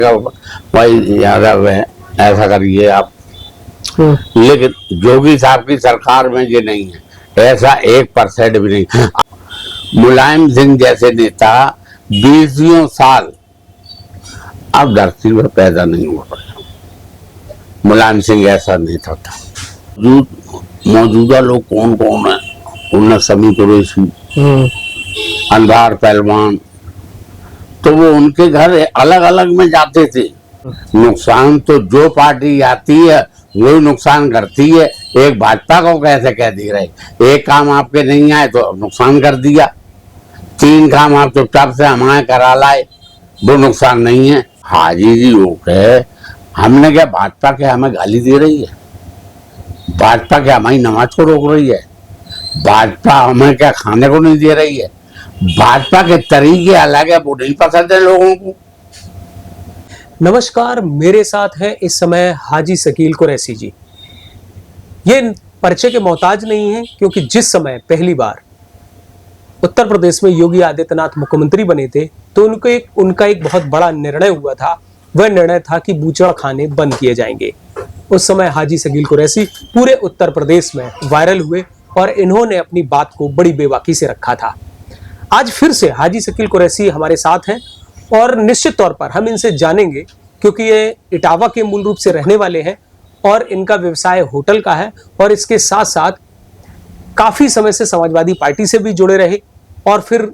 भाई यादव है, ऐसा करिए आप। लेकिन जोगी साहब की सरकार में ये नहीं है, ऐसा 1% भी नहीं। मुलायम सिंह जैसे नेता 20 साल अब धरती में पैदा नहीं हो रहा। मुलायम सिंह ऐसा नेता था। मौजूदा लोग कौन कौन है? उन्हें शमी कुरैशी, अंधार पहलवान, तो वो उनके घर अलग अलग में जाते थे। नुकसान तो जो पार्टी आती है वही नुकसान करती है। एक भाजपा को कैसे कह दी रही, एक काम आपके नहीं आए तो नुकसान कर दिया, 3 काम आप चुपचाप से हमारे करा लाए, वो नुकसान नहीं है। हाजी जी हो गए, हमने क्या भाजपा के हमें गाली दे रही है? भाजपा क्या हमारी नमाज को रोक रही है? भाजपा हमें क्या खाने को नहीं दे रही है? भाजपा के तरीके अलग है, वो नहीं पसंद है लोगों को। नमस्कार, मेरे साथ हैं इस समय हाजी शकील कुरैशी जी। ये परिचय के मोहताज नहीं है, क्योंकि जिस समय पहली बार उत्तर प्रदेश में योगी आदित्यनाथ मुख्यमंत्री बने थे तो उनका एक बहुत बड़ा निर्णय हुआ था। वह निर्णय था कि बूचड़ खाने बंद किए जाएंगे। उस समय हाजी शकील कुरैशी पूरे उत्तर प्रदेश में वायरल हुए और इन्होंने अपनी बात को बड़ी बेबाकी से रखा था। आज फिर से हाजी शकील कुरैशी हमारे साथ हैं और निश्चित तौर पर हम इनसे जानेंगे, क्योंकि ये इटावा के मूल रूप से रहने वाले हैं और इनका व्यवसाय होटल का है और इसके साथ साथ काफी समय से समाजवादी पार्टी से भी जुड़े रहे और फिर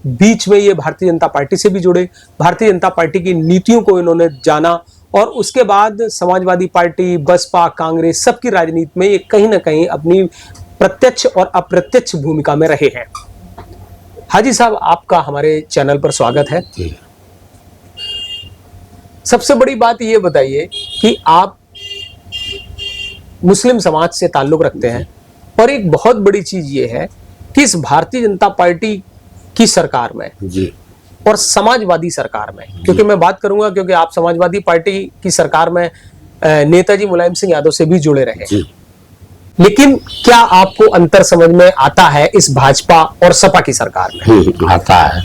बीच में ये भारतीय जनता पार्टी से भी जुड़े। भारतीय जनता पार्टी की नीतियों को इन्होंने जाना और उसके बाद समाजवादी पार्टी, बसपा, कांग्रेस सबकी राजनीति में ये कहीं ना कहीं अपनी प्रत्यक्ष और अप्रत्यक्ष भूमिका में रहे हैं। हाजी साहब, आपका हमारे चैनल पर स्वागत है। सबसे बड़ी बात ये बताइए कि आप मुस्लिम समाज से ताल्लुक रखते हैं और एक बहुत बड़ी चीज ये है कि इस भारतीय जनता पार्टी की सरकार में जी और समाजवादी सरकार में, क्योंकि मैं बात करूंगा क्योंकि आप समाजवादी पार्टी की सरकार में नेताजी मुलायम सिंह यादव से भी जुड़े रहे, लेकिन क्या आपको अंतर समझ में आता है इस भाजपा और सपा की सरकार में? आता है।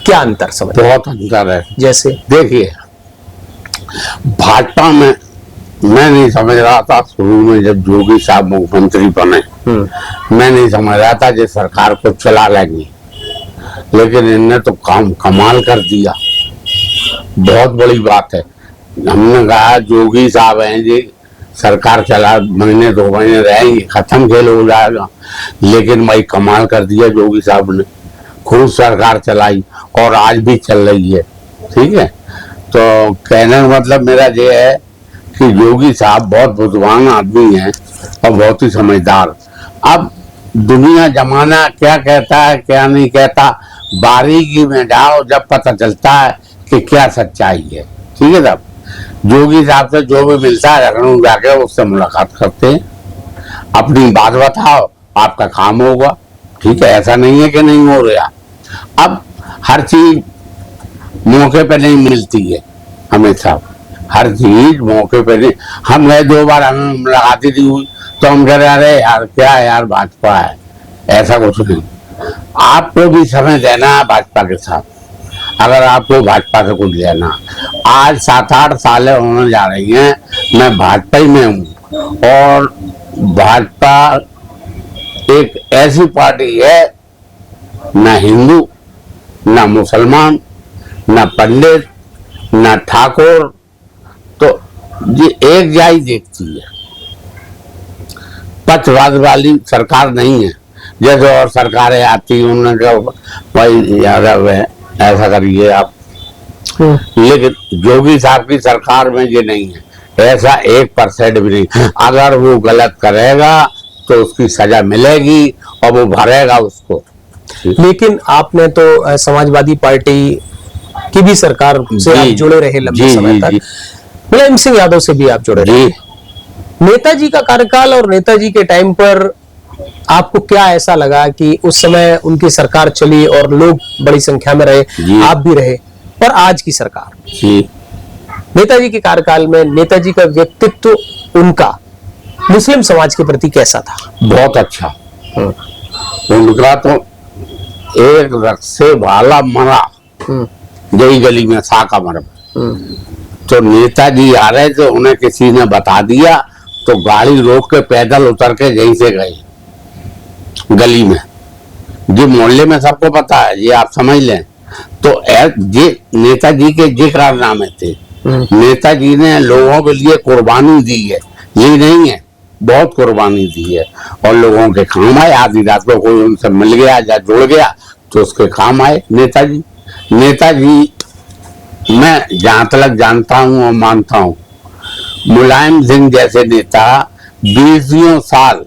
क्या अंतर समझ? बहुत अंतर है। जैसे देखिए, भाजपा में मैं नहीं समझ रहा था शुरू में, जब योगी साहब मुख्यमंत्री बने मैं नहीं समझ रहा था कि सरकार को चला लेंगे, लेकिन इनने तो काम कमाल कर दिया। बहुत बड़ी बात है। हमने कहा योगी साहब हैं जी, सरकार चला महीने 2 महीने रहेंगे, खत्म खेल हो जाएगा, लेकिन भाई कमाल कर दिया योगी साहब ने। खूब सरकार चलाई और आज भी चल रही है। ठीक है, तो कहने का मतलब मेरा ये है कि योगी साहब बहुत बुद्धिमान आदमी हैं और बहुत ही समझदार। अब दुनिया जमाना क्या कहता है क्या नहीं कहता, बारीकी में जाओ जब पता चलता है कि क्या सच्चाई है। ठीक है साहब, योगी साहब से जो भी मिलता है लखनऊ जाके उससे मुलाकात करते हैं, अपनी बात बताओ, आपका काम होगा। ठीक है, ऐसा नहीं है कि नहीं हो रहा। अब हर चीज मौके पे नहीं मिलती है हमेशा, हर चीज मौके पे नहीं। हम गए 2 बार, हमें मुलाकाती थी हुई तो हम कह रहे अरे यार क्या है यार, भाजपा है, ऐसा कुछ नहीं। आपको भी समय देना है भाजपा के साथ, अगर आपको भाजपा से कुछ लेना। आज 7-8 सालें होने जा रही हैं मैं भाजपा ही में हूँ, और भाजपा एक ऐसी पार्टी है, न हिंदू न मुसलमान न पंडित न ठाकुर, तो ये एक जाई देखती है। पक्षवाद वाली सरकार नहीं है, जैसे और सरकारें आती उन्होंने कहा भाई यादव है, ऐसा करिए आप। लेकिन योगी साहब की सरकार में ये नहीं है, ऐसा 1% भी नहीं। अगर वो गलत करेगा तो उसकी सजा मिलेगी और वो भरेगा उसको। लेकिन आपने तो समाजवादी पार्टी की भी सरकार से आप जुड़े रहे लंबे समय तक, मुलायम सिंह यादव से भी आप जुड़े रहे। नेताजी का कार्यकाल और नेताजी के टाइम पर आपको क्या ऐसा लगा कि उस समय उनकी सरकार चली और लोग बड़ी संख्या में रहे, आप भी रहे, और आज की सरकार नेताजी के कार्यकाल में नेताजी का व्यक्तित्व उनका मुस्लिम समाज के प्रति कैसा था? बहुत अच्छा। उनका तो एक रक्से वाला मरा यही गली में साका मर, तो नेताजी आ रहे थे, उन्हें किसी ने बता दिया तो गाड़ी रोक के पैदल उतर के यहीं से गए गली में। ये मोहल्ले में सबको पता है, ये आप समझ लें। तो ये नेताजी के ये कारनामे थे। नेताजी ने लोगों के लिए कुर्बानी दी है, ये नहीं है, बहुत कुर्बानी दी है और लोगों के काम आए। आधी रात को कोई उनसे मिल गया या जुड़ गया तो उसके काम आए नेताजी। नेताजी मैं जहां तक जानता हूं और मानता हूं, मुलायम सिंह जैसे नेता 20 साल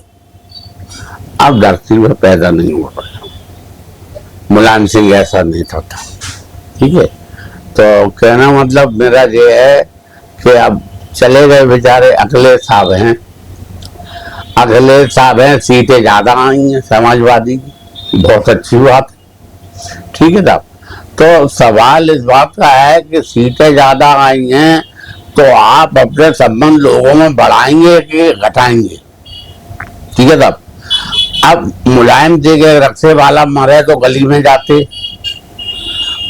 अब धरती में पैदा नहीं हो रहा। मुलायम सिंह ऐसा नेता था, ठीक है। तो कहना मतलब मेरा ये है कि अब चले गए बेचारे। अखिलेश साहब हैं, अखिलेश साहब हैं, सीटें ज्यादा आई हैं समाजवादी की, बहुत अच्छी बात है, ठीक है साहब। तो सवाल इस बात का है कि सीटें ज्यादा आई हैं तो आप अपने संबंध लोगों में बढ़ाएंगे कि घटाएंगे, ठीक है साहब। अब मुलायम जी के रक्शे वाला मरे तो गली में जाते,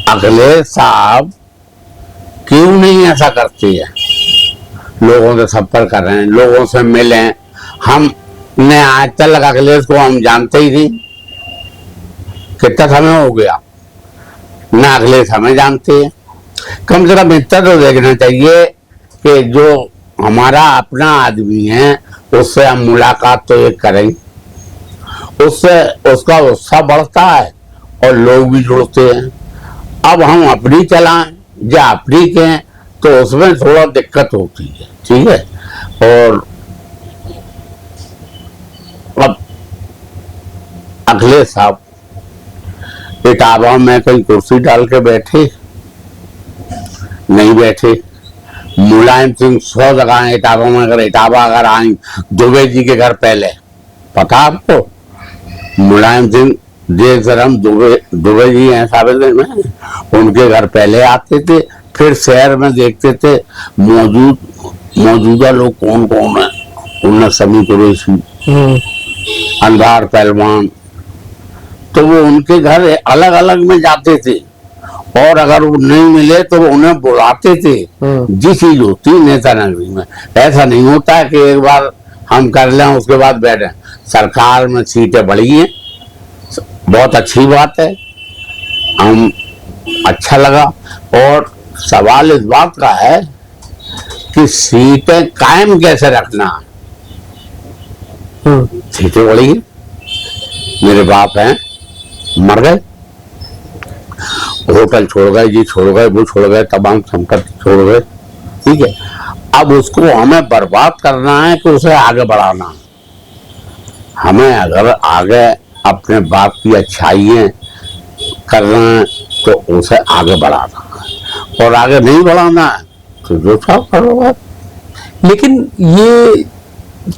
अखिलेश साहब क्यों नहीं ऐसा करते हैं? लोगों से संपर्क कर रहे हैं, लोगों से मिले। हमने आज तक अखिलेश को हम जानते ही नहीं, कितना समय हो गया ना अखिलेश हमें जानते हैं। कम से कम इतना तो देखना चाहिए कि जो हमारा अपना आदमी है उससे हम मुलाकात तो एक करें, उससे उसका उत्साह बढ़ता है और लोग भी जुड़ते हैं। अब हम अपनी चलाएं या अपनी कहें तो उसमें थोड़ा दिक्कत होती है, ठीक है। और अब अखिलेश साहब इटावा में कहीं कुर्सी डाल के बैठे नहीं बैठे। मुलायम सिंह 100 जगह इटावा में, अगर इटावा अगर आए दुबे जी के घर पहले, पता आपको मुलायम सिंह हम दुबे जी हैं साबित में, उनके घर पहले आते थे, फिर शहर में देखते थे मौजूदा लोग कौन कौन है। उनमें समी कुरैशी, अंधार पहलवान, तो वो उनके घर अलग अलग में जाते थे और अगर वो नहीं मिले तो वो उन्हें बुलाते थे। जी चीज होती नेता नगरी में। ऐसा नहीं होता है कि एक बार हम कर लें उसके बाद बैठे। सरकार में सीटें बढ़ी हैं, बहुत अच्छी बात है, हम अच्छा लगा। और सवाल इस बात का है कि सीटें कायम कैसे रखना। सीटें बढ़ी हैं, मेरे बाप हैं मर गए, होटल छोड़ गए, जी छोड़ गए, वो छोड़ गए, तमाम संपत्ति छोड़ गए, ठीक है। अब उसको हमें बर्बाद करना है कि उसे आगे बढ़ाना है। हमें अगर आगे अपने बाप की अच्छाइयाँ करना है तो उसे आगे बढ़ाना है, और आगे नहीं बढ़ाना है तो जो सब करो। लेकिन ये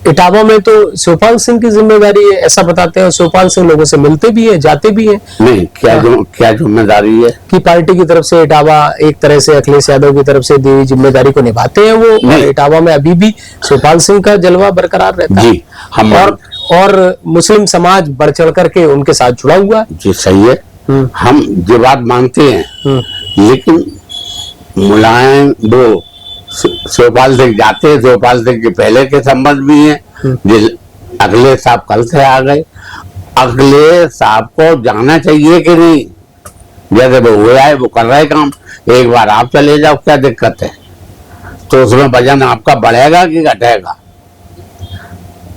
इटावा में तो शिवपाल सिंह की जिम्मेदारी है, ऐसा बताते हैं। शिवपाल सिंह लोगों से मिलते भी हैं, जाते भी हैं। नहीं, क्या जिम्मेदारी है कि पार्टी की तरफ से इटावा एक तरह से अखिलेश यादव की तरफ से दी जिम्मेदारी को निभाते हैं वो। और इटावा में अभी भी शिवपाल सिंह का जलवा बरकरार रहता है जी। हम और मुस्लिम समाज बढ़ चढ़ करके उनके साथ जुड़ा हुआ है जी। सही है, हम ये बात मानते हैं। लेकिन मुलायम वो शिवपाल सिंह जाते हैं, शिवपाल सिंह के पहले के संबंध भी हैं। अखिलेश साहब कल से आ गए, अखिलेश साहब को जाना चाहिए कि नहीं? जैसे वो हुआ है, वो कर रहे काम, एक बार आप चले जाओ, क्या दिक्कत है? तो उसमें वजन आपका बढ़ेगा कि घटेगा?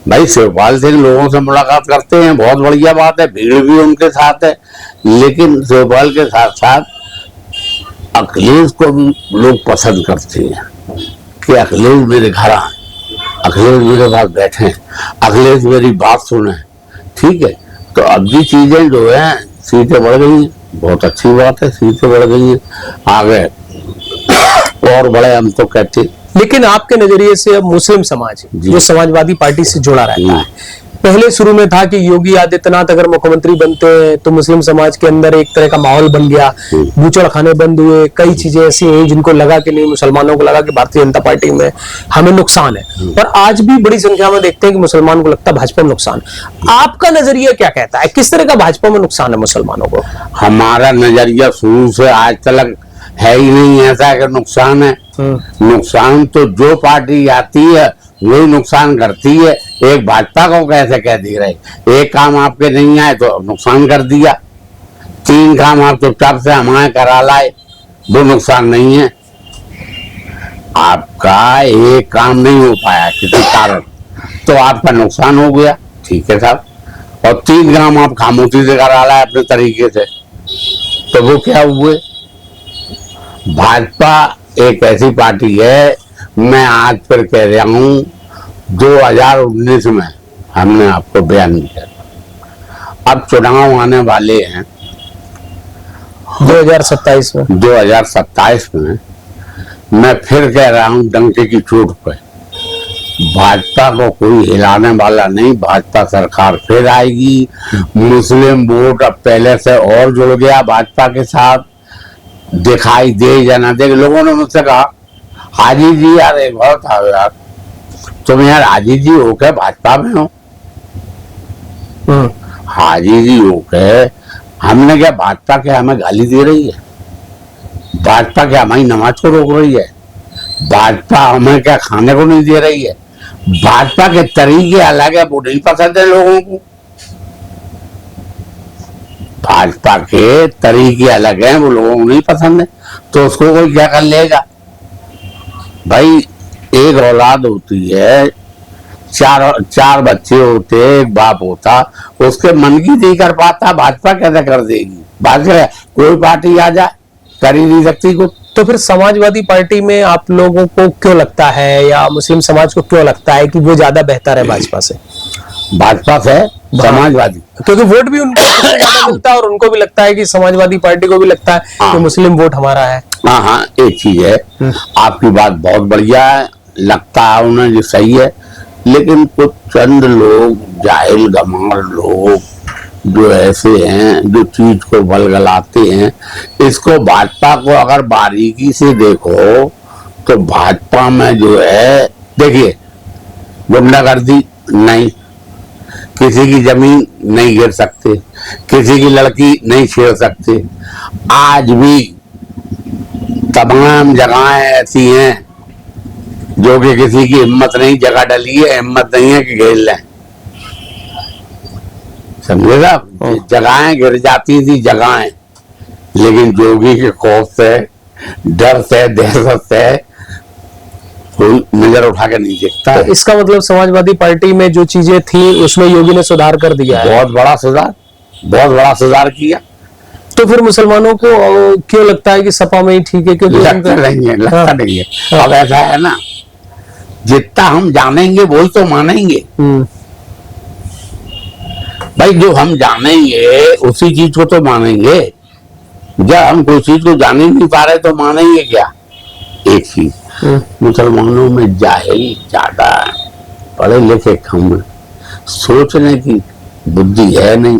भाई शिवपाल सिंह लोगों से मुलाकात करते हैं, बहुत बढ़िया बात है, भीड़ भी उनके साथ है। लेकिन शिवपाल के साथ साथ अखिलेश को भी लोग पसंद करते हैं कि अखिलेश मेरे घर आए, अखिलेश मेरे पास बैठे, अखिलेश मेरी बात सुने, ठीक है। तो अब ये चीजें जो है, सीटें बढ़ गई हैं, बहुत अच्छी बात है, सीटें बढ़ गई हैं, आगे और बड़े हम तो कहते। लेकिन आपके नजरिए से अब मुस्लिम समाज जो समाजवादी पार्टी से जुड़ा रहता है, पहले शुरू में था कि योगी आदित्यनाथ अगर मुख्यमंत्री बनते हैं तो मुस्लिम समाज के अंदर एक तरह का माहौल बन गया, बूचड़ खाने बंद हुए, कई चीजें ऐसी हैं जिनको लगा कि नहीं, मुसलमानों को लगा कि भारतीय जनता पार्टी में हमें नुकसान है। पर आज भी बड़ी संख्या में देखते हैं कि मुसलमान को लगता है भाजपा में नुकसान। आपका नजरिया क्या कहता है, किस तरह का भाजपा में नुकसान है मुसलमानों को? हमारा नजरिया शुरू से आज तक है ही नहीं ऐसा कि नुकसान है। नुकसान तो जो पार्टी आती है वही नुकसान करती है। एक भाजपा को कैसे कह दे रहे, एक काम आपके नहीं आए तो नुकसान कर दिया, 3 काम आप चुपचाप से हमारे करा लाए, वो नुकसान नहीं है। आपका एक काम नहीं हो पाया किसी कारण तो आपका नुकसान हो गया, ठीक है साहब। और 3 काम आप खामोशी से करा लाए अपने तरीके से, तो वो क्या हुए। भाजपा एक ऐसी पार्टी है, मैं आज फिर कह रहा हूं, 2019 में हमने आपको बयान किया, अब चुनाव आने वाले हैं 2027 में। 2027 में मैं फिर कह रहा हूं डंके की चोट पे, भाजपा को कोई हिलाने वाला नहीं, भाजपा सरकार फिर आएगी। मुस्लिम वोट अब पहले से और जुड़ गया भाजपा के साथ, दिखाई दे या ना दे। लोगों ने मुझसे कहा हाजी जी यार एक बार था यार, तुम यार हाजी जी होके भाजपा में हो, हाजी जी होके हमने क्या, भाजपा क्या हमें गाली दे रही है, भाजपा क्या हमारी नमाज को रोक रही है, भाजपा हमें क्या खाने को नहीं दे रही है, भाजपा के तरीके अलग है, वो नहीं पसंद है लोगों को, भाजपा के तरीके अलग हैं, वो लोगों को नहीं पसंद है, तो उसको कोई क्या कर लेगा भाई। एक औलाद होती है, चार बच्चे होते, एक बाप होता, उसके मन की नहीं कर पाता, भाजपा कैसे कर देगी। भाजपा कोई पार्टी आ जाए कर ही नहीं सकती कुछ। तो फिर समाजवादी पार्टी में आप लोगों को क्यों लगता है, या मुस्लिम समाज को क्यों लगता है कि वो ज्यादा बेहतर है भाजपा से? भाजपा से समाजवादी, क्योंकि वोट भी उनको ज्यादा मिलता है और उनको भी लगता है कि समाजवादी पार्टी को भी लगता है कि मुस्लिम वोट हमारा है। हाँ हाँ, एक चीज है, आपकी बात बहुत बढ़िया है, लगता है उन्हें जो सही है, लेकिन कुछ चंद लोग, जाहिल गमार लोग जो ऐसे हैं, जो चीज को बलगलाते हैं, इसको भाजपा को अगर बारीकी से देखो तो भाजपा में जो है, देखिए गुंडागर्दी नहीं, किसी की जमीन नहीं गिर सकते, किसी की लड़की नहीं छेड़ सकते। आज भी तमाम जगहें ऐसी हैं जो कि किसी की हिम्मत नहीं, जगह डली है, हिम्मत नहीं है कि घेर लें, समझे साहब। जगहें गिर जाती थी जगहें, लेकिन जोगी के खौफ से, डर से, दहशत से कोई नजर उठा के नहीं देखता। तो इसका मतलब समाजवादी पार्टी में जो चीजें थी उसमें योगी ने सुधार कर दिया है, बहुत बड़ा सुधार, बहुत बड़ा सुधार किया। तो फिर मुसलमानों को क्यों लगता है कि सपा में ही ठीक है? क्योंकि लगता नहीं है, लगता नहीं है। अब ऐसा है ना, जितना हम जानेंगे वही तो मानेंगे भाई, जो हम जानेंगे उसी चीज को तो मानेंगे। जब हम कोई चीज को जान ही नहीं पा रहे तो मानेंगे क्या। एक चीज, मुसलमानों में जाहिल ज्यादा है, पढ़े लिखे कम है, सोचने की बुद्धि है नहीं,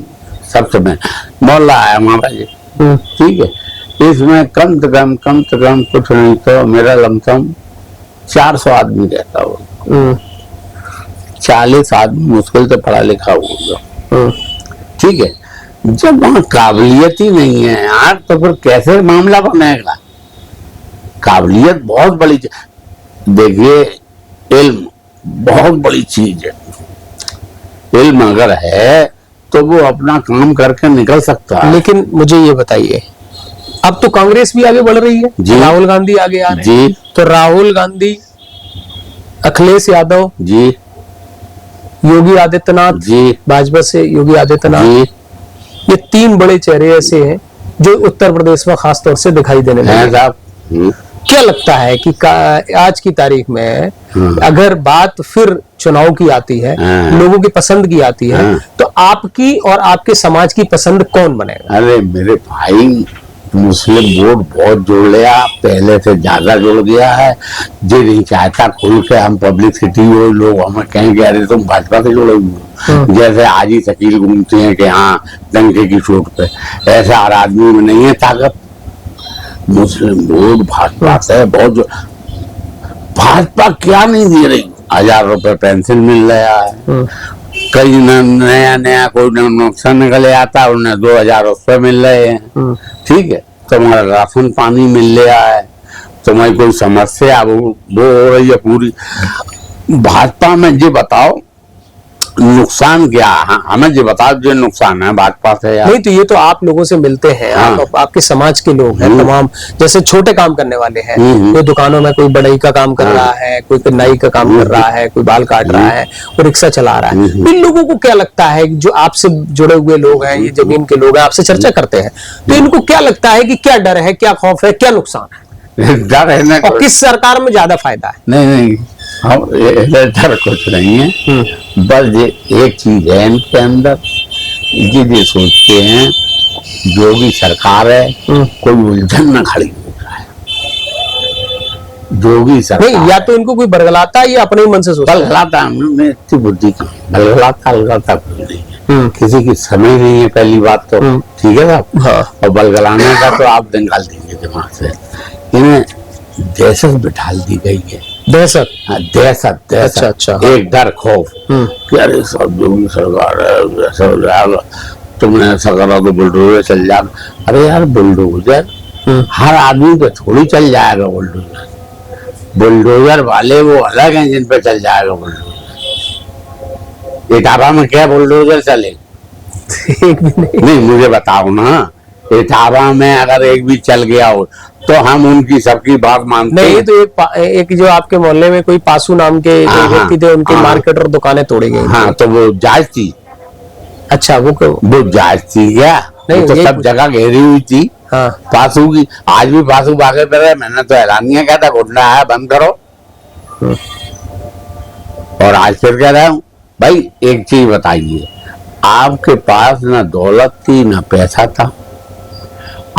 सब समय मोहल्ला है हमारा ये, ठीक है। इसमें कम से कम कुछ नहीं तो मेरा लमसम 400 आदमी रहता होगा, 40 आदमी मुश्किल से पढ़ा लिखा होगा, ठीक है। जब वहां काबिलियत ही नहीं है यार, तो फिर कैसे मामला बनेगा। काबिलियत बहुत बड़ी, देखिए इल्म बहुत बड़ी चीज है, इल्म अगर है तो वो अपना काम करके निकल सकता है। लेकिन मुझे ये बताइए, अब तो कांग्रेस भी आगे बढ़ रही है जी, राहुल गांधी आगे आ रहे हैं जी, तो राहुल गांधी, अखिलेश यादव जी, योगी आदित्यनाथ जी, भाजपा से योगी आदित्यनाथ, ये 3 बड़े चेहरे ऐसे हैं जो उत्तर प्रदेश में खास तौर से दिखाई देने लगे हैं। क्या लगता है कि आज की तारीख में अगर बात फिर चुनाव की आती है, लोगों की पसंद की आती है, तो आपकी और आपके समाज की पसंद कौन बनेगा? अरे मेरे भाई, मुस्लिम वोट बहुत जुड़ गया, पहले से ज्यादा जुड़ गया है। जो नहीं चाहता खुल के हम पब्लिसिटी हो, लोग हमें कहेंगे अरे तुम भाजपा से जुड़े हुए, जैसे आज ही शकील घूमते हैं कि हाँ डंके की चोट पे, ऐसा हर आदमी में नहीं है ताकत। मुस्लिम वोट भाजपा से बहुत, भाजपा क्या नहीं दे रही, 1000 रुपए पेंशन मिल रहा है, कई नया कोई नुकसान निकले आता, उन्हें 2000 रुपए मिल रहे हैं, ठीक है। तुम्हारा राशन पानी मिल रहा है, तुम्हें कोई समस्या वो हो रही है पूरी भाजपा में। ये बताओ नुकसान क्या है? हाँ, हमें ये बताओ जो नुकसान है भाजपा से यार। नहीं तो ये तो आप लोगों से मिलते हैं, आपके समाज के लोग हैं तमाम, जैसे छोटे काम करने वाले हैं, कोई दुकानों में कोई बढ़ई का काम कर रहा है, कोई नाई का काम कर रहा है, कोई बाल काट रहा है, कोई रिक्शा चला रहा है। इन लोगों को क्या लगता है, जो आपसे जुड़े हुए लोग हैं, ये जमीन के लोग हैं, आपसे चर्चा करते हैं, तो इनको क्या लगता है कि क्या डर है, क्या खौफ है, क्या नुकसान है, डर है ना, और किस सरकार में ज्यादा फायदा है? नहीं हम डर कुछ नहीं है, बस ये एक चीज है इनके अंदर, ये सोचते हैं योगी सरकार है, कोई उलझन न खड़ी हो जाए। योगी सरकार नहीं, या तो इनको कोई बरगलाता है या अपने ही मन से सोचता है। बलगलाता हमने इतनी बुद्धि की बलगलाता कोई नहीं है, किसी की समय नहीं है पहली बात तो, ठीक है साहब। हाँ। और बलगलाने का तो आप निकाल देंगे दिमाग से। इन्हें दहशत बिठाल दी गई है, दहशत। हाँ, दहशत। अच्छा। एक डर खौफ कि अरे सब योगी सरकार है, ऐसा हो जाएगा, तुमने ऐसा करा तो बुलडोजर चल जाएगा। अरे यार बुलडोजर हर आदमी पे थोड़ी चल जाएगा बुलडोजर, बुलडोजर वाले वो अलग हैं जिन पे चल जाएगा बुलडोजर। इटावा में क्या बुलडोजर चले? एक भी नहीं मुझे बताओ ना, इटावा में अगर एक भी चल गया हो तो हम उनकी सबकी बात मानते नहीं। हैं। तो एक जो आपके मोहल्ले में कोई पासू नाम के व्यक्ति थे, उनकी मार्केट और दुकानें तोड़ी गई। हाँ, तो वो जायज थी। अच्छा, वो जायज थी क्या? नहीं, तो सब जगह घेरी हुई थी। हाँ। पासू की आज भी पासू भागे पे रहे, मैंने तो ऐलानिया कहा था गुंडा है बंद करो, और आज फिर कह रहा हूँ भाई एक चीज बताइए, आपके पास ना दौलत थी ना पैसा था,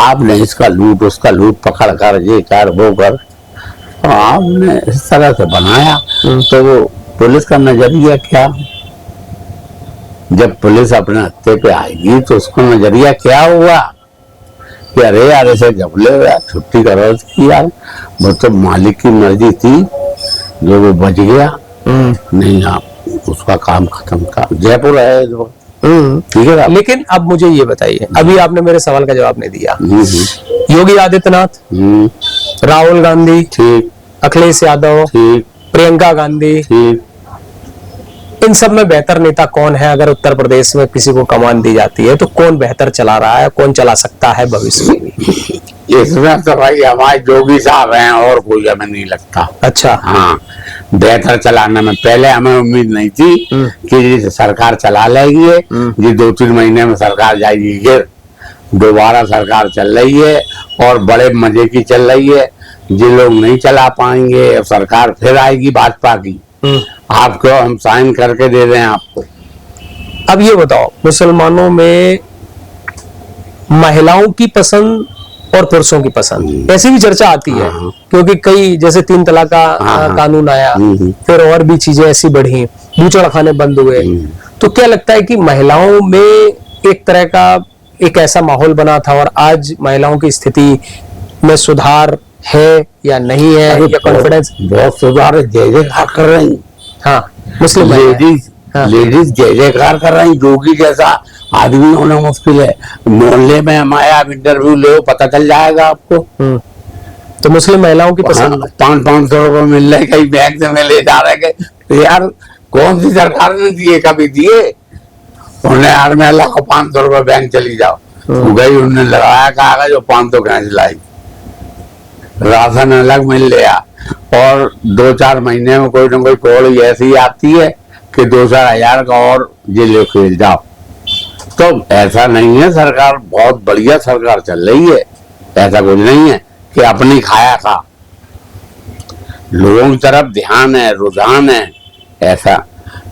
आपने इसका लूट उसका लूट पकड़ कर ये कर वो कर, तो आपने इस तरह से बनाया, तो वो पुलिस का नजरिया क्या? जब पुलिस अपने हत्थे पे आएगी तो उसका नजरिया क्या हुआ कि अरे यार ऐसे जबले यार छुट्टी करो की यार, वो तो मालिक की मर्जी थी जो वो बच गया। नहीं आप उसका काम खत्म था, जयपुर है जो, ठीक है। लेकिन अब मुझे ये बताइए, अभी आपने मेरे सवाल का जवाब नहीं दिया। योगी आदित्यनाथ, राहुल गांधी, ठीक, अखिलेश यादव, ठीक, प्रियंका गांधी, ठीक, इन सब में बेहतर नेता कौन है? अगर उत्तर प्रदेश में किसी को कमान दी जाती है तो कौन बेहतर चला रहा है, कौन चला सकता है भविष्य में भी? इसमें तो भाई हमारे योगी साहब हैं और कोई हमें नहीं लगता। अच्छा। हाँ, बेहतर चलाने में पहले हमें उम्मीद नहीं थी कि सरकार चला लेगी, ये 2-3 महीने में सरकार जाएगी, फिर दोबारा सरकार चल रही है और बड़े मजे की चल रही है। ये लोग नहीं चला पाएंगे, सरकार फिर आएगी भाजपा की, आपको हम साइन करके दे रहे हैं आपको। अब ये बताओ, मुसलमानों में महिलाओं की पसंद और पुरुषों की पसंद, ऐसी भी चर्चा आती है, क्योंकि कई जैसे 3 तलाक का कानून आया, फिर और भी चीजें ऐसी बढ़ी, बूचड़ खाने बंद हुए, तो क्या लगता है कि महिलाओं में एक तरह का एक ऐसा माहौल बना था और आज महिलाओं की स्थिति में सुधार है या नहीं है, या कॉन्फिडेंस? बहुत सुधार है, जय जयकार कर रही। हाँ, मुस्लिम लेडीज जय जयकार कर रही। योगी जैसा आदमी होना मुश्किल है। मोहल्ले में हमारे आप इंटरव्यू ले, पता चल जाएगा आपको। तो मुस्लिम महिलाओं की पसंद 500 रुपए मिल रहे, कहीं बैंक से में ले जा रहे, तो यार कौन सी सरकार ने दिए? कभी दिए? उन्हें यार में अल्लाह को 500 रुपए बैंक चली जाओ, गई उन्होंने लगाया कागज और 500 कैसे लाई, राशन अलग मिल गया, और 2-4 महीने में कोई ना कोई कॉल ऐसी आती है कि 2-4 हजार का और ये ले खेल जाओ। तो ऐसा नहीं है, सरकार बहुत बढ़िया सरकार चल रही है, ऐसा कुछ नहीं है कि अपनी खाया खा। लोगों की तरफ ध्यान है, रुझान है ऐसा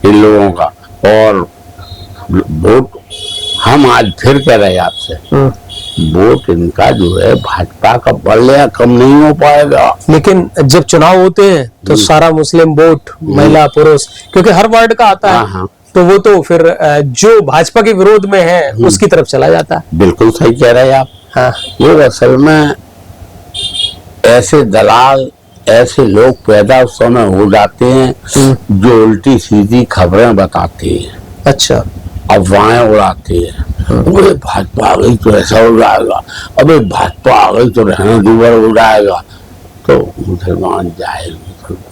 इन लोगों का। और वोट हम आज फिर कह रहे हैं आपसे, वोट इनका जो है भाजपा का बढ़ या कम नहीं हो पाएगा। लेकिन जब चुनाव होते हैं तो सारा मुस्लिम वोट, महिला पुरुष, क्योंकि हर वर्ड का आता है, हाँ। तो वो तो फिर जो भाजपा के विरोध में है उसकी तरफ चला जाता है। बिल्कुल सही कह रहे हैं आप। हाँ। ये असल में ऐसे दलाल, ऐसे लोग पैदा उस समय हो जाते हैं जो उल्टी सीधी खबरें बताते हैं। अच्छा। अफवाहें उड़ाते हैं, अरे भाजपा आ गई तो ऐसा हो जाएगा, अबे भाजपा आ गई तो रहना दूबर हो जाएगा। तो मुसलमान जाहिल मुसलमान,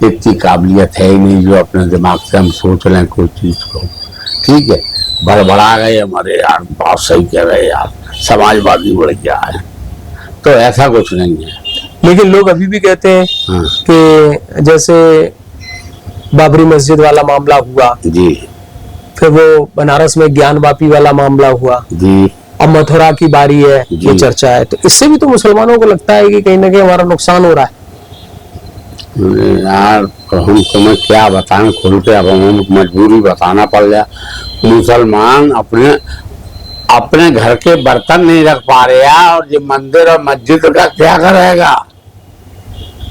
इतनी काबिलियत है ही नहीं जो अपने दिमाग से हम सोच लें कोई चीज को। ठीक है, बड़बड़ा गए हमारे यार, बहुत सही कह रहे यार, समाजवादी बढ़ गया है, तो ऐसा कुछ नहीं है। लेकिन लोग अभी भी कहते हैं हाँ कि जैसे बाबरी मस्जिद वाला मामला हुआ, जी फिर वो बनारस में ज्ञानवापी वाला मामला हुआ, जी, अब मथुरा की बारी है, ये जी। चर्चा है, तो इससे भी तो मुसलमानों को लगता है कि कहीं ना कहीं हमारा नुकसान हो रहा है। यार हम तुम्हें क्या बताएं खुल के, अब हमें मजबूरी बताना पड़ गया। मुसलमान अपने अपने घर के बर्तन नहीं रख पा रहे हैं, और ये मंदिर और मस्जिद का क्या करेगा?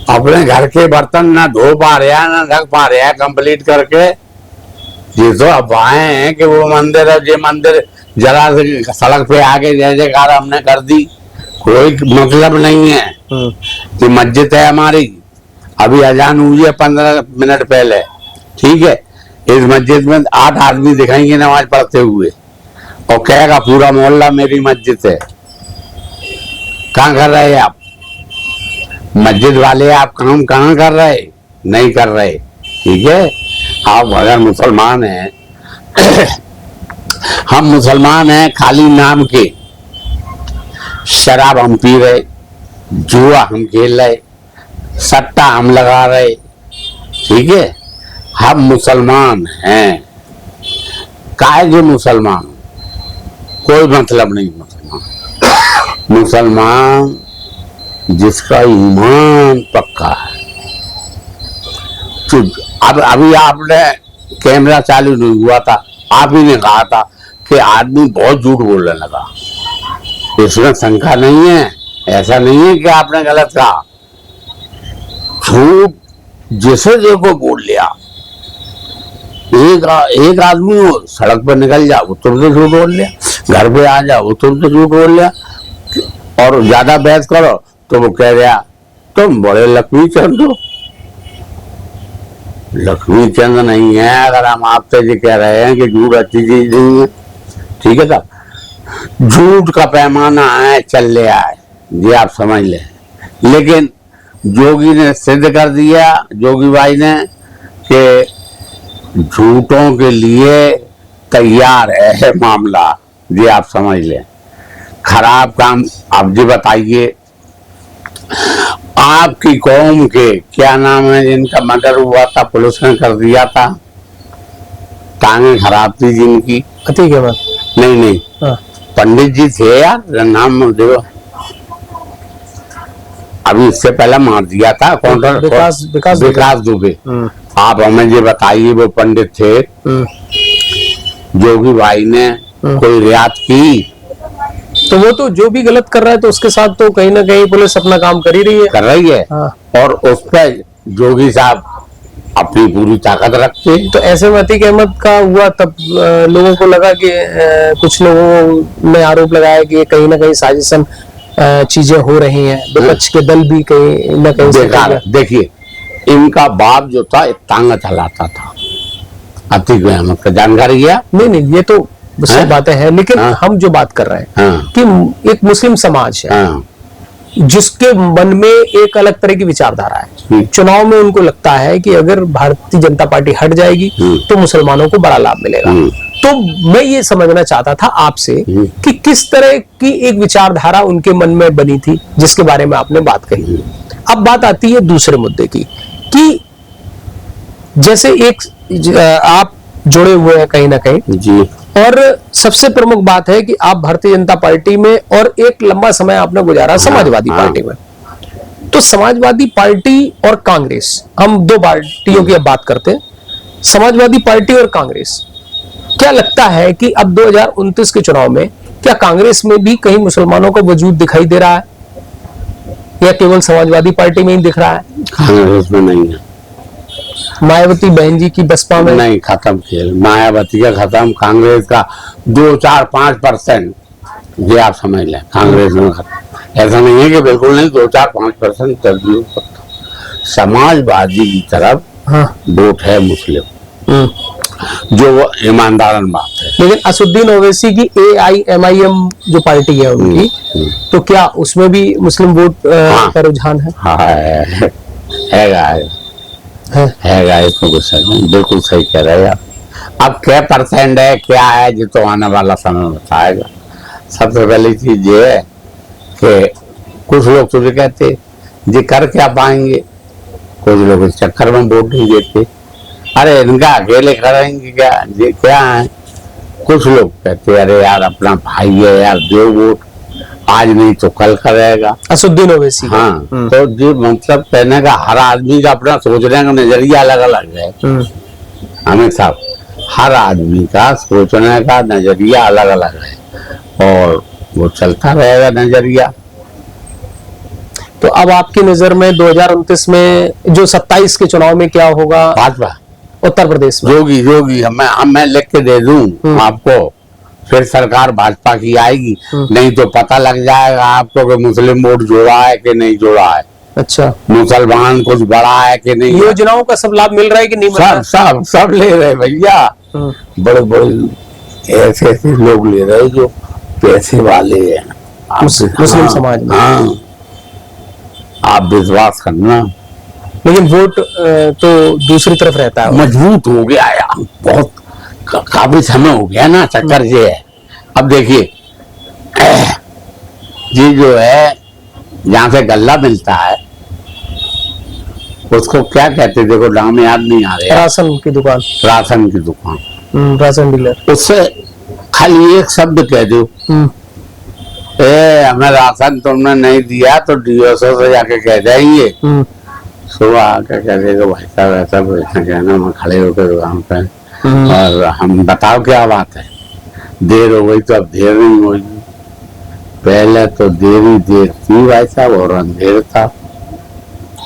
अपने घर के बर्तन ना धो पा रहे हैं ना रख पा रहे हैं कंप्लीट करके। ये तो अफवाहें हैं कि वो मंदिर है, ये मंदिर जरा से सड़क पे आके जय जयकार हमने कर दी, कोई मतलब नहीं है। ये मस्जिद है हमारी, अभी अजान हुई है 15 मिनट पहले, ठीक है, इस मस्जिद में 8 आदमी दिखाएंगे नमाज पढ़ते हुए, और कहेगा पूरा मोहल्ला मेरी मस्जिद है। कहाँ कर रहे हैं आप? मस्जिद वाले आप काम कहाँ कर रहे? नहीं कर रहे। ठीक है, आप अगर मुसलमान हैं हम मुसलमान हैं खाली नाम के, शराब हम पी रहे, जुआ हम खेल रहे, सट्टा हम लगा रहे, ठीक है, हम मुसलमान हैं। काहे जो मुसलमान, कोई मतलब नहीं मुसलमान। मुसलमान जिसका ईमान पक्का है। तो अब अभी आपने कैमरा चालू नहीं हुआ था, आप ही ने कहा था कि आदमी बहुत झूठ बोलने लगा, इसमें शंका नहीं है, ऐसा नहीं है कि आपने गलत कहा। झूठ जिसे देखो बोल लिया। एक आदमी हो सड़क पर निकल जा वो तुरंत झूठ बोल लिया, घर पे आ जा वो तुरंत झूठ बोल लिया, और ज्यादा बहस करो तो वो कह रहा तुम बड़े लक्ष्मी चंद हो। लक्ष्मी चंद नहीं है अगर हम आपसे ये कह रहे हैं कि झूठ अच्छी चीज नहीं है। ठीक है साहब, झूठ का पैमाना है चल रहा है, ये आप समझ लें। लेकिन जोगी ने सिद्ध कर दिया, जोगी भाई ने, कि झूठों के लिए तैयार है मामला, ये आप समझ लें। खराब काम आप जी बताइए, आपकी कौम के क्या नाम है जिनका मर्डर हुआ था, पुलिस ने कर दिया था, टांगे खराब थी जिनकी, ठीक है, नहीं हाँ। पंडित जी थे यार, नाम देखो, अभी इससे पहले मार दिया था विकास दुबे। आप हमें ये बताइए वो पंडित थे, जोगी भाई ने कोई रियायत की? तो वो तो जो भी गलत कर रहा है तो उसके साथ तो कहीं ना कहीं पुलिस अपना काम कर ही रही है। हाँ। और उस पर जोगी साहब अपनी पूरी ताकत रखते। तो ऐसे में अतीक अहमद का हुआ तब लोगों को लगा कि कुछ लोगों ने आरोप लगाया कि कहीं ना कहीं साजिशन चीजें हो रही हैं, विपक्ष के दल भी कहीं ना कहीं। देखिए, इनका बाप जो था तांगा चलाता था, अतीक अहमद का जानकारी है? नहीं, ये तो सब बातें हैं, लेकिन हम जो बात कर रहे हैं कि एक मुस्लिम समाज है जिसके मन में एक अलग तरह की विचारधारा है। चुनाव में उनको लगता है कि अगर भारतीय जनता पार्टी हट जाएगी तो मुसलमानों को बड़ा लाभ मिलेगा। तो मैं ये समझना चाहता था आपसे कि किस तरह की एक विचारधारा उनके मन में बनी थी जिसके बारे में आपने बात कही। अब बात आती है दूसरे मुद्दे की, कि जैसे एक आप जुड़े हुए हैं कहीं ना कहीं जी, और सबसे प्रमुख बात है कि आप भारतीय जनता पार्टी में और एक लंबा समय आपने गुजारा समाजवादी पार्टी में। तो समाजवादी पार्टी और कांग्रेस, हम दो पार्टियों की अब बात करते हैं, समाजवादी पार्टी और कांग्रेस। क्या लगता है कि अब 2029 के चुनाव में क्या कांग्रेस में भी कहीं मुसलमानों का वजूद दिखाई दे रहा है, या केवल समाजवादी पार्टी में ही दिख रहा है? कांग्रेस में नहीं है। मायावती बहन जी की बसपा में नहीं, खत्म खेल, मायावती का खत्म, कांग्रेस का 2-4-5%, ये आप समझ लें, कांग्रेस में खत्म। ऐसा नहीं है कि बिल्कुल नहीं, 2-4-5% तरजीह हो सकता। समाजवादी की तरफ वोट है मुस्लिम, है, जो वो ईमानदारन बात है। लेकिन असुद्दीन ओवैसी की AIMIM जो पार्टी है उनकी, तो क्या उसमें भी मुस्लिम वोट का रुझान है? हाँ हैगा, इसमें कुछ नहीं, बिल्कुल सही कह रहे हैं आप। अब क्या परसेंट है क्या है जो तो आने वाला समय बताएगा। सबसे पहली चीज ये है कि कुछ लोग तो ये कहते जी कर क्या पाएंगे, कुछ लोग इस चक्कर में वोट नहीं देते, अरे इनका अकेले करेंगे क्या, ये क्या है। कुछ लोग कहते अरे यार अपना भाई है यार, दो वोट, आज नहीं तो कल करेगा। असुद्दीन ओवैसी का। हाँ, तो जो मतलब कहने का हर आदमी का अपना सोचने का नजरिया अलग अलग है। अमित साहब, हर आदमी का सोचने का नजरिया अलग अलग है और वो चलता रहेगा नजरिया। तो अब आपकी नजर में 2029 में जो 27 के चुनाव में क्या होगा भाजपा उत्तर प्रदेश में? जोगी मैं लिख के दे दूं आपको, फिर सरकार भाजपा की आएगी, नहीं तो पता लग जाएगा आपको कि मुस्लिम वोट जोड़ा है कि नहीं जोड़ा है। अच्छा, मुसलमान कुछ बड़ा है कि नहीं। योजनाओं का सब लाभ मिल रहा है कि नहीं मिल रहा है? सब ले रहे भैया, बड़े बड़े ऐसे लोग ले रहे जो पैसे वाले हैं मुस्लिम समाज में। हाँ, आप विश्वास करना। लेकिन वोट तो दूसरी तरफ रहता है। मजबूत हो गया यार, बहुत काफी समय हो गया ना। चक्कर ये है, अब देखिए ये जो है जहाँ से गल्ला मिलता है उसको क्या कहते, देखो नाम याद नहीं आ रहा। राशन की दुकान। राशन की दुकान, राशन डीलर। उससे खाली एक शब्द कह दो, हमें राशन तुमने नहीं दिया, तो DSO से जाके कह जाएंगे, सुबह आके कह देगा भाई साहब ऐसा कहना, मैं खड़े होकर दुकान पे और हम बताओ क्या बात है, देर हो गई तो अब देर नहीं होगी। पहले तो देर थी भाई साहब और अंधेर था,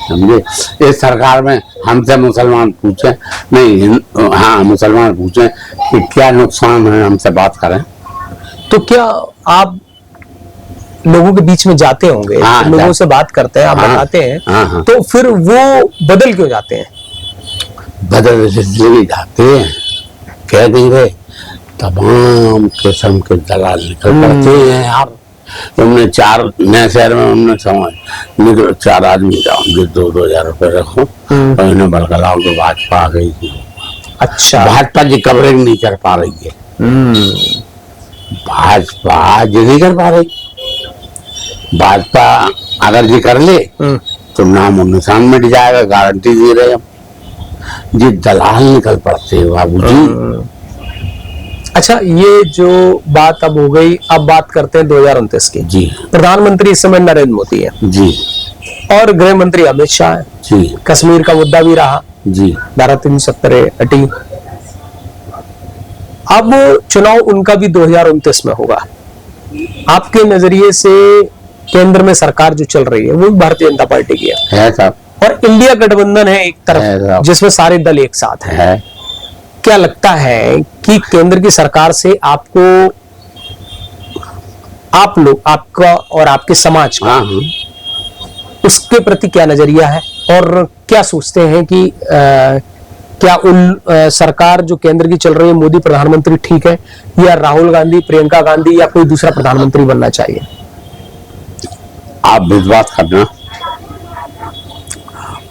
समझे। इस सरकार में हमसे मुसलमान पूछे नहीं, हाँ मुसलमान पूछे कि क्या नुकसान है, हमसे बात करें। तो क्या आप लोगों के बीच में जाते होंगे, हाँ, लोगों से बात करते हैं, आप बताते हैं, हाँ। तो फिर वो बदल क्यों जाते हैं? बदल इसलिए जाते हैं, कह नहीं रहे तमाम किस्म के दलाल निकल पड़ते हैं यार। तुमने चार नए शहर में हमने समझ निकल 4 आदमी जाओगे, 2,000 रुपए रखो और इन्हें बरकलाओ तो भाजपा आ गई थी। अच्छा, भाजपा जी कवरेज नहीं कर पा रही है, भाजपा जी नहीं कर पा रही। भाजपा अगर जी कर ले तो नाम और निशान मिट जाएगा, गारंटी दे रहे हम। जी दलाल निकल पड़ते हैं बाबूजी। अच्छा, ये जो बात अब हो गई, अब बात करते हैं 2029 की। जी, प्रधानमंत्री इस समय नरेंद्र मोदी है जी, और गृह मंत्री अमित शाह है। जी, कश्मीर का मुद्दा भी रहा, जी, धारा 370 हटी। अब चुनाव उनका भी 2029 में होगा। आपके नजरिए से केंद्र में सरकार जो चल रही है वो भारतीय जनता पार्टी की है साहब, और इंडिया गठबंधन है एक तरफ जिसमें सारे दल एक साथ हैं। क्या लगता है कि केंद्र की सरकार से आपको, आप लोग, आपका और आपके समाज का उसके प्रति क्या नजरिया है और क्या सोचते हैं कि क्या सरकार जो केंद्र की चल रही है, मोदी प्रधानमंत्री ठीक है या राहुल गांधी, प्रियंका गांधी या कोई दूसरा प्रधानमंत्री बनना चाहिए? आप विश्वास करना,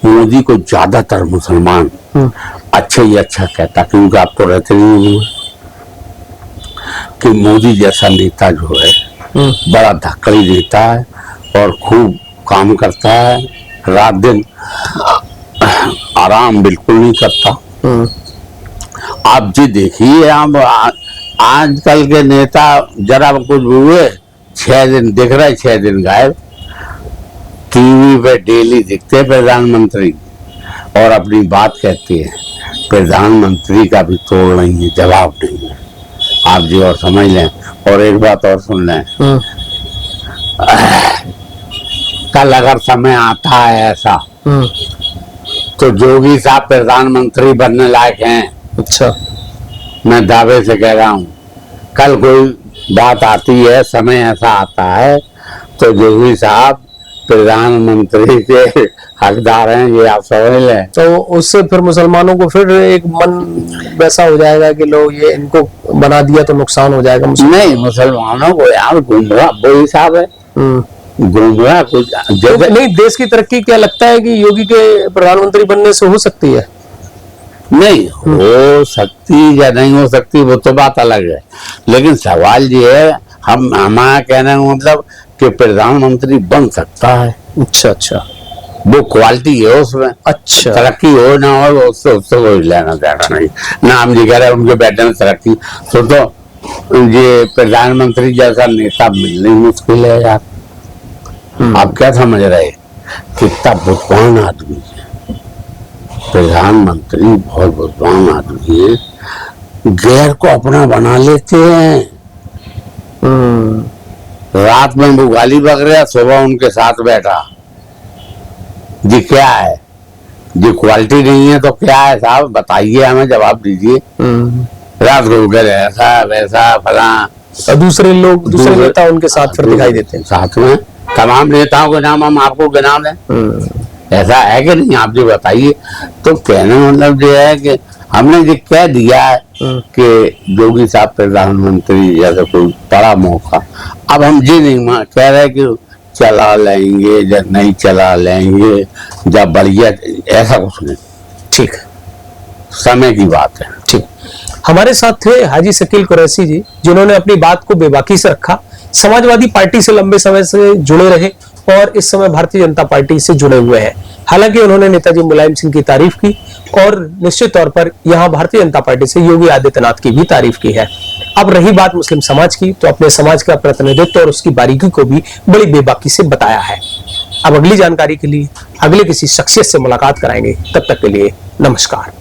मोदी को ज्यादातर मुसलमान अच्छे ही अच्छा कहता, क्योंकि आप तो रहते नहीं कि मोदी जैसा नेता जो है बड़ा धक्कड़ी देता है और खूब काम करता है, रात दिन आराम बिल्कुल नहीं करता। आप जी देखिए, आप आजकल के नेता जरा कुछ हुए 6 दिन दिख रहे, 6 दिन गायब। टीवी पे डेली दिखते प्रधानमंत्री और अपनी बात कहते हैं, प्रधानमंत्री का भी तोड़ नहीं है, जवाब नहीं है। आप जी और समझ लें। और एक बात और सुन लें, कल अगर समय आता है ऐसा तो जोगी साहब प्रधानमंत्री बनने लायक हैं। अच्छा, मैं दावे से कह रहा हूँ, कल कोई बात आती है, समय ऐसा आता है तो जोगी साहब प्रधानमंत्री के हकदार हैं, ये आप समझ लें। तो उससे फिर मुसलमानों को फिर एक मन वैसा हो जाएगा कि लो ये इनको बना दिया तो नुकसान हो जाएगा नहीं, मुसलमानों को यार गुमराह वो हिसाब है, गुमराह कुछ तो नहीं। देश की तरक्की क्या लगता है कि योगी के प्रधानमंत्री बनने से हो सकती है? नहीं हो सकती या नहीं हो सकती वो तो बात अलग है, लेकिन सवाल ये है, हमारा कहने का मतलब कि प्रधानमंत्री बन सकता है। अच्छा अच्छा, वो क्वालिटी है उसमें। अच्छा, तरक्की हो ना हो उससे कोई लेना देना नहीं ना। हम जी कह रहे हैं उनके बेटे में तरक्की, तो ये प्रधानमंत्री जैसा नेता मिलना ही मुश्किल है यार। आप क्या समझ रहे, कितना बुद्धिमान आदमी है प्रधानमंत्री, बहुत बुद्धिमान आदमी है, गैर को अपना बना लेते हैं। रात में वो गाली बक रहा, सुबह उनके साथ बैठा। जी क्या है, जी क्वालिटी नहीं है तो क्या है साहब, बताइए, हमें जवाब दीजिए। रात को कह रहे ऐसा वैसा फला, और दूसरे नेता उनके साथ फिर दिखाई देते हैं। साथ में तमाम नेताओं के नाम हम आपको गिना दें, ऐसा है कि नहीं, आप जो बताइए। तो कहने मतलब ये है कि हमने ये कह दिया है कि योगी साहब प्रधानमंत्री जैसे कोई बड़ा मौका, अब हम ये नहीं कह रहे कि चला लेंगे या नहीं चला लेंगे या बढ़िया, ऐसा कुछ नहीं। ठीक है, समय की बात है। ठीक। हमारे साथ थे हाजी शकील कुरैशी जी, जिन्होंने अपनी बात को बेबाकी से रखा, समाजवादी पार्टी से लंबे समय से जुड़े रहे और इस समय भारतीय जनता पार्टी से जुड़े हुए हैं। हालांकि उन्होंने नेताजी मुलायम सिंह की तारीफ की और निश्चित तौर पर यहां भारतीय जनता पार्टी से योगी आदित्यनाथ की भी तारीफ की है। अब रही बात मुस्लिम समाज की, तो अपने समाज का प्रतिनिधित्व और उसकी बारीकी को भी बड़ी बेबाकी से बताया है। अब अगली जानकारी के लिए अगले किसी शख्सियत से मुलाकात कराएंगे, तब तक के लिए नमस्कार।